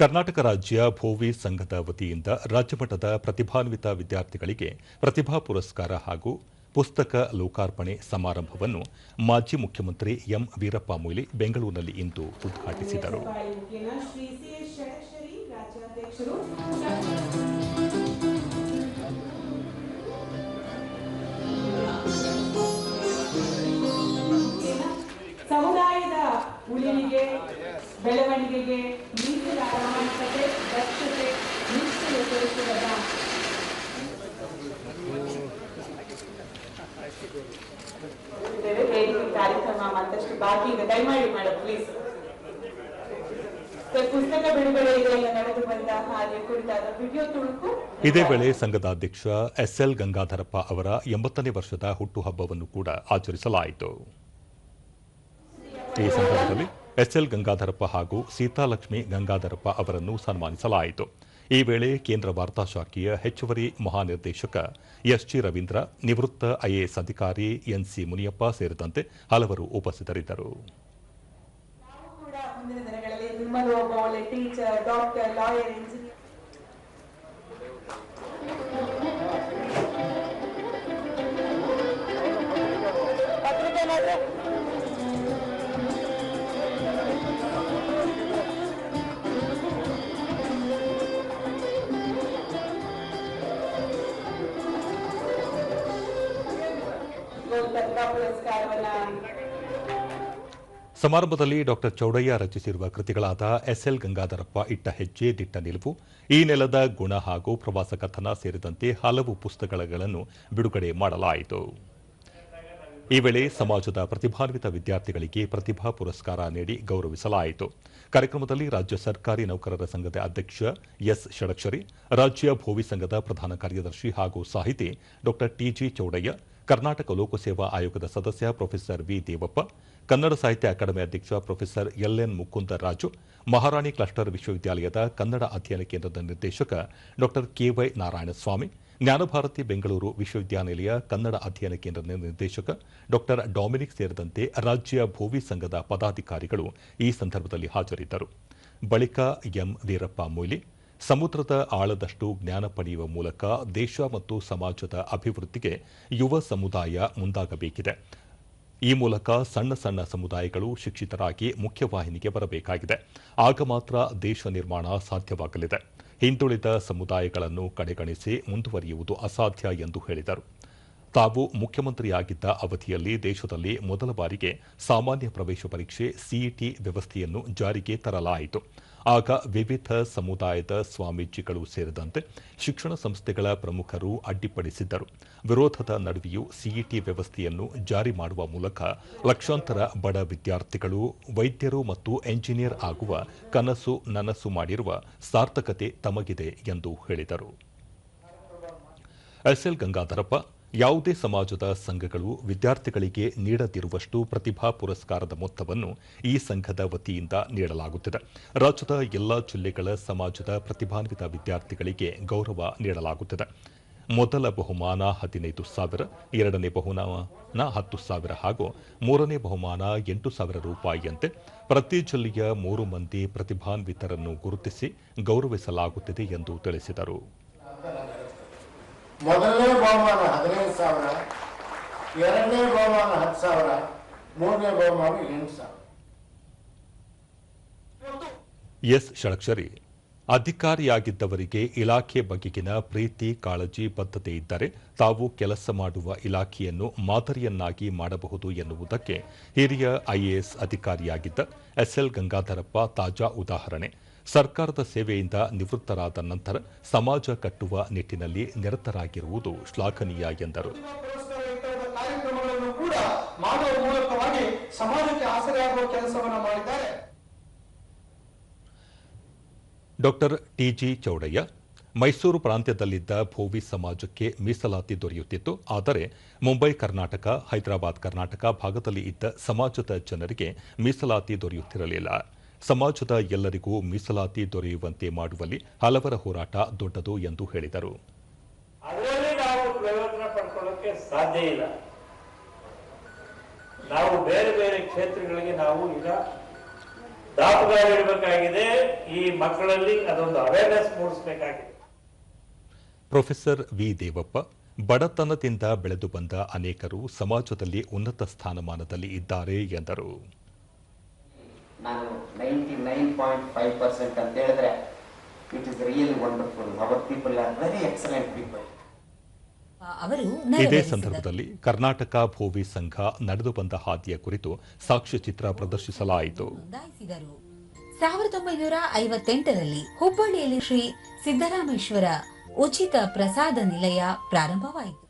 ಕರ್ನಾಟಕ ರಾಜ್ಯ ಭೋವಿ ಸಂಘದ ವತಿಯಿಂದ ರಾಜ್ಯಮಟ್ಟದ ಪ್ರತಿಭಾನ್ವಿತ ವಿದ್ಯಾರ್ಥಿಗಳಿಗೆ ಪ್ರತಿಭಾ ಪುರಸ್ಕಾರ ಹಾಗೂ ಪುಸ್ತಕ ಲೋಕಾರ್ಪಣೆ ಸಮಾರಂಭವನ್ನು ಮಾಜಿ ಮುಖ್ಯಮಂತ್ರಿ ಎಂ ವೀರಪ್ಪ ಮೊಯ್ಲಿ ಬೆಂಗಳೂರಿನಲ್ಲಿ ಇಂದು ಉದ್ಘಾಟಿಸಿದರು. ಸಮುದಾಯದ ಉಳಿವಿಗೆ ಬೆಳವಣಿಗೆಗೆ ನೀತಿಯ ಪ್ರಾಮಾಣಿಕತೆ ದಕ್ಷತೆ ನಿಷ್ಠೆ ತೋರಿಸುವುದರ ಕಾರ್ಯಕ್ರಮ ಮತ್ತಷ್ಟು ಬಾಕಿ ಇದೆ. ದಯಮಾಡಿ ಮೇಡಮ್ ಪ್ಲೀಸ್. ಪುಸ್ತಕ ಬಿಡುಗಡೆಗೆ ನಡೆದು ಬಂದ ಹಾಗೆ ಕುರಿತಾದ ವಿಡಿಯೋ ತುಣುಕು. ಇದೇ ವೇಳೆ ಸಂಘದ ಅಧ್ಯಕ್ಷ ಎಸ್ಎಲ್ ಗಂಗಾಧರಪ್ಪ ಅವರ 80ನೇ ವರ್ಷದ ಹುಟ್ಟುಹಬ್ಬವನ್ನು ಕೂಡ ಆಚರಿಸಲಾಯಿತು. ಈ ಸಂದರ್ಭದಲ್ಲಿ ಎಸ್ಎಲ್ ಗಂಗಾಧರಪ್ಪ ಹಾಗೂ ಸೀತಾಲಕ್ಷ್ಮಿ ಗಂಗಾಧರಪ್ಪ ಅವರನ್ನು ಸನ್ಮಾನಿಸಲಾಯಿತು. ಈ ವೇಳೆ ಕೇಂದ್ರ ವಾರ್ತಾ ಶಾಖೆಯ ಹೆಚ್ಚುವರಿ ಮಹಾನಿರ್ದೇಶಕ ಎಸ್ಜಿ ರವೀಂದ್ರ, ನಿವೃತ್ತ ಐಎಎಸ್ ಅಧಿಕಾರಿ ಎನ್ಸಿ ಮುನಿಯಪ್ಪ ಸೇರಿದಂತೆ ಹಲವರು ಉಪಸ್ಥಿತರಿದ್ದರು. ಸಮಾರಂಭದಲ್ಲಿ ಡಾಕ್ಟರ್ ಚೌಡಯ್ಯ ರಚಿಸಿರುವ ಕೃತಿಗಳಾದ ಎಸ್ಎಲ್ ಗಂಗಾಧರಪ್ಪ ಇಟ್ಟ ಹೆಜ್ಜೆ ದಿಟ್ಟ ನಿಲುವು, ಈ ನೆಲದ ಗುಣ ಹಾಗೂ ಪ್ರವಾಸ ಕಥನ ಸೇರಿದಂತೆ ಹಲವು ಪುಸ್ತಕಗಳನ್ನು ಬಿಡುಗಡೆ ಮಾಡಲಾಯಿತು. ಈ ವೇಳೆ ಸಮಾಜದ ಪ್ರತಿಭಾನ್ವಿತ ವಿದ್ಯಾರ್ಥಿಗಳಿಗೆ ಪ್ರತಿಭಾ ಪುರಸ್ಕಾರ ನೀಡಿ ಗೌರವಿಸಲಾಯಿತು. ಕಾರ್ಯಕ್ರಮದಲ್ಲಿ ರಾಜ್ಯ ಸರ್ಕಾರಿ ನೌಕರರ ಸಂಘದ ಅಧ್ಯಕ್ಷ ಎಸ್ ಷಡಕ್ಷರಿ, ರಾಜ್ಯ ಭೋವಿ ಸಂಘದ ಪ್ರಧಾನ ಕಾರ್ಯದರ್ಶಿ ಹಾಗೂ ಸಾಹಿತಿ ಡಾಕ್ಟರ್ ಟಿಜಿ ಚೌಡಯ್ಯ, ಕರ್ನಾಟಕ ಲೋಕಸೇವಾ ಆಯೋಗದ ಸದಸ್ಯ ಪ್ರೊಫೆಸರ್ ವಿ ದೇವಪ್ಪ, ಕನ್ನಡ ಸಾಹಿತ್ಯ ಅಕಾಡೆಮಿ ಅಧ್ಯಕ್ಷ ಪ್ರೊಫೆಸರ್ ಎಲ್ಎನ್ ಮುಕುಂದರಾಜು, ಮಹಾರಾಣಿ ಕ್ಲಸ್ಟರ್ ವಿಶ್ವವಿದ್ಯಾಲಯದ ಕನ್ನಡ ಅಧ್ಯಯನ ಕೇಂದ್ರದ ನಿರ್ದೇಶಕ ಡಾಕ್ಟರ್ ಕೆವೈ ನಾರಾಯಣಸ್ವಾಮಿ, ಜ್ಞಾನಭಾರತಿ ಬೆಂಗಳೂರು ವಿಶ್ವವಿದ್ಯಾನಿಲಯ ಕನ್ನಡ ಅಧ್ಯಯನ ಕೇಂದ್ರದ ನಿರ್ದೇಶಕ ಡಾಕ್ಟರ್ ಡಾಮಿನಿಕ್ ಸೇರಿದಂತೆ ರಾಜ್ಯ ಭೋವಿ ಸಂಘದ ಪದಾಧಿಕಾರಿಗಳು ಈ ಸಂದರ್ಭದಲ್ಲಿ ಹಾಜರಿದ್ದರು. ಬಳಿಕ ಎಂ ವೀರಪ್ಪ ಮೊಯ್ಲಿ, ಸಮುದ್ರದ ಆಳದಷ್ಟು ಜ್ಞಾನ ಪಡೆಯುವ ಮೂಲಕ ದೇಶ ಮತ್ತು ಸಮಾಜದ ಅಭಿವೃದ್ಧಿಗೆ ಯುವ ಸಮುದಾಯ ಮುಂದಾಗಬೇಕಿದೆ. ಈ ಮೂಲಕ ಸಣ್ಣ ಸಣ್ಣ ಸಮುದಾಯಗಳು ಶಿಕ್ಷಿತರಾಗಿ ಮುಖ್ಯವಾಹಿನಿಗೆ ಬರಬೇಕಾಗಿದೆ. ಆಗ ಮಾತ್ರ ದೇಶ ನಿರ್ಮಾಣ ಸಾಧ್ಯವಾಗಲಿದೆ. ಹಿಂದುಳಿದ ಸಮುದಾಯಗಳನ್ನು ಕಡೆಗಣಿಸಿ ಮುಂದುವರಿಯುವುದು ಅಸಾಧ್ಯ ಎಂದು ಹೇಳಿದರು. ತಾವು ಮುಖ್ಯಮಂತ್ರಿಯಾಗಿದ್ದ ಅವಧಿಯಲ್ಲಿ ದೇಶದಲ್ಲಿ ಮೊದಲ ಬಾರಿಗೆ ಸಾಮಾನ್ಯ ಪ್ರವೇಶ ಪರೀಕ್ಷೆ ಸಿಇಟಿ ವ್ಯವಸ್ಥೆಯನ್ನು ಜಾರಿಗೆ ತರಲಾಯಿತು. ಆಗ ವಿವಿಧ ಸಮುದಾಯದ ಸ್ವಾಮೀಜಿಗಳು ಸೇರಿದಂತೆ ಶಿಕ್ಷಣ ಸಂಸ್ಥೆಗಳ ಪ್ರಮುಖರು ಅಡ್ಡಿಪಡಿಸಿದ್ದರು. ವಿರೋಧದ ನಡುವೆಯೂ ಸಿಇಟಿ ವ್ಯವಸ್ಥೆಯನ್ನು ಜಾರಿ ಮಾಡುವ ಮೂಲಕ ಲಕ್ಷಾಂತರ ಬಡ ವಿದ್ಯಾರ್ಥಿಗಳು ವೈದ್ಯರು ಮತ್ತು ಎಂಜಿನಿಯರ್ ಆಗುವ ಕನಸು ನನಸು ಮಾಡಿರುವ ಸಾರ್ಥಕತೆ ತಮಗಿದೆ ಎಂದು ಹೇಳಿದರು. ಎಸ್ಎಲ್ ಗಂಗಾಧರಪ್ಪ, ಯಾವುದೇ ಸಮಾಜದ ಸಂಘಗಳು ವಿದ್ಯಾರ್ಥಿಗಳಿಗೆ ನೀಡದಿರುವಷ್ಟು ಪ್ರತಿಭಾ ಪುರಸ್ಕಾರದ ಮೊತ್ತವನ್ನು ಈ ಸಂಘದ ವತಿಯಿಂದ ನೀಡಲಾಗುತ್ತಿದೆ. ರಾಜ್ಯದ ಎಲ್ಲಾ ಜಿಲ್ಲೆಗಳ ಸಮಾಜದ ಪ್ರತಿಭಾನ್ವಿತ ವಿದ್ಯಾರ್ಥಿಗಳಿಗೆ ಗೌರವ ನೀಡಲಾಗುತ್ತಿದೆ. ಮೊದಲ ಬಹುಮಾನ 15,000, ಎರಡನೇ ಬಹುಮಾನ 10,000 ಹಾಗೂ ಮೂರನೇ ಬಹುಮಾನ 8,000 ರೂಪಾಯಿಯಂತೆ ಪ್ರತಿ ಜಿಲ್ಲೆಯ 3 ಮಂದಿ ಪ್ರತಿಭಾನ್ವಿತರನ್ನು ಗುರುತಿಸಿ ಗೌರವಿಸಲಾಗುತ್ತಿದೆ ಎಂದು ತಿಳಿಸಿದರು. ಮೊದಲನೇ ಬಹುಮಾನ 15,000, ಎರಡನೇ ಬಹುಮಾನ 10,000, ಮೂರನೇ ಬಹುಮಾನ 8,000. ಎಸ್ ಷಡಕ್ಷರಿ, ಅಧಿಕಾರಿಯಾಗಿದ್ದವರಿಗೆ ಇಲಾಖೆ ಬಗೆಗಿನ ಪ್ರೀತಿ, ಕಾಳಜಿ, ಬದ್ಧತೆ ಇದ್ದರೆ ತಾವು ಕೆಲಸ ಮಾಡುವ ಇಲಾಖೆಯನ್ನು ಮಾದರಿಯನ್ನಾಗಿ ಮಾಡಬಹುದು ಎನ್ನುವುದಕ್ಕೆ ಹಿರಿಯ ಐಎಎಸ್ ಅಧಿಕಾರಿಯಾಗಿದ್ದ ಎಸ್ಎಲ್ ಗಂಗಾಧರಪ್ಪ ತಾಜಾ ಉದಾಹರಣೆ. ಸರ್ಕಾರದ ಸೇವೆಯಿಂದ ನಿವೃತ್ತರಾದ ನಂತರ ಸಮಾಜ ಕಟ್ಟುವ ನಿಟ್ಟಿನಲ್ಲಿ ನಿರತರಾಗಿರುವುದು ಶ್ಲಾಘನೀಯ ಎಂದರು. ಡಾಕ್ಟರ್ ಟಿಜಿ ಚೌಡಯ್ಯ, ಮೈಸೂರು ಪ್ರಾಂತ್ಯದಲ್ಲಿದ್ದ ಭೋವಿ ಸಮಾಜಕ್ಕೆ ಮೀಸಲಾತಿ ದೊರೆಯುತ್ತಿತ್ತು. ಆದರೆ ಮುಂಬೈ ಕರ್ನಾಟಕ, ಹೈದರಾಬಾದ್ ಕರ್ನಾಟಕ ಭಾಗದಲ್ಲಿ ಇದ್ದ ಸಮಾಜದ ಜನರಿಗೆ ಮೀಸಲಾತಿ ದೊರೆಯುತ್ತಿರಲಿಲ್ಲ. ಸಮಾಜದ ಎಲ್ಲರಿಗೂ ಮೀಸಲಾತಿ ದೊರೆಯುವಂತೆ ಮಾಡುವಲ್ಲಿ ಹಲವರ ಹೋರಾಟ ದೊಡ್ಡದು ಎಂದು ಹೇಳಿದರು. ಅದರಲ್ಲಿ ನಾವು ಪ್ರಯೋಜನ ಪಡ್ಕೊಳ್ಳೋಕೆ ಸಾಧ್ಯ ಇಲ್ಲ. ನಾವು ಬೇರೆ ಬೇರೆ ಕ್ಷೇತ್ರಗಳಿಗೆ ನಾವು ಈಗ ದಾಪುಗಾಲಿಡಬೇಕಾಗಿದೆ. ಈ ಮಕ್ಕಳಲ್ಲಿ ಅದೊಂದು ಅವೇರ್ನೆಸ್ ಮೂಡಿಸಬೇಕಾಗಿದೆ. ಪ್ರೊಫೆಸರ್ ವಿ ದೇವಪ್ಪ, ಬಡತನದಿಂದ ಬೆಳೆದು ಬಂದ ಅನೇಕರು ಸಮಾಜದಲ್ಲಿ ಉನ್ನತ ಸ್ಥಾನಮಾನದಲ್ಲಿ ಇದ್ದಾರೆ ಎಂದರು. ನಾನು 99.5% ಅಂತ ಹೇಳಿದ್ರೆ it is really wonderful. Hour people are very excellent people. ಇದೇ ಸಂದರ್ಭದಲ್ಲಿ ಕರ್ನಾಟಕ ಭೋವಿ ಸಂಘ ನಡೆದು ಬಂದ ಹಾದಿಯ ಕುರಿತು ಸಾಕ್ಷ್ಯಚಿತ್ರ ಪ್ರದರ್ಶಿಸಲಾಯಿತು. 1958ರಲ್ಲಿ ಹುಬ್ಬಳ್ಳಿಯಲ್ಲಿ ಶ್ರೀ ಸಿದ್ದರಾಮೇಶ್ವರ ಉಚಿತ ಪ್ರಸಾದ ನಿಲಯ ಪ್ರಾರಂಭವಾಯಿತು.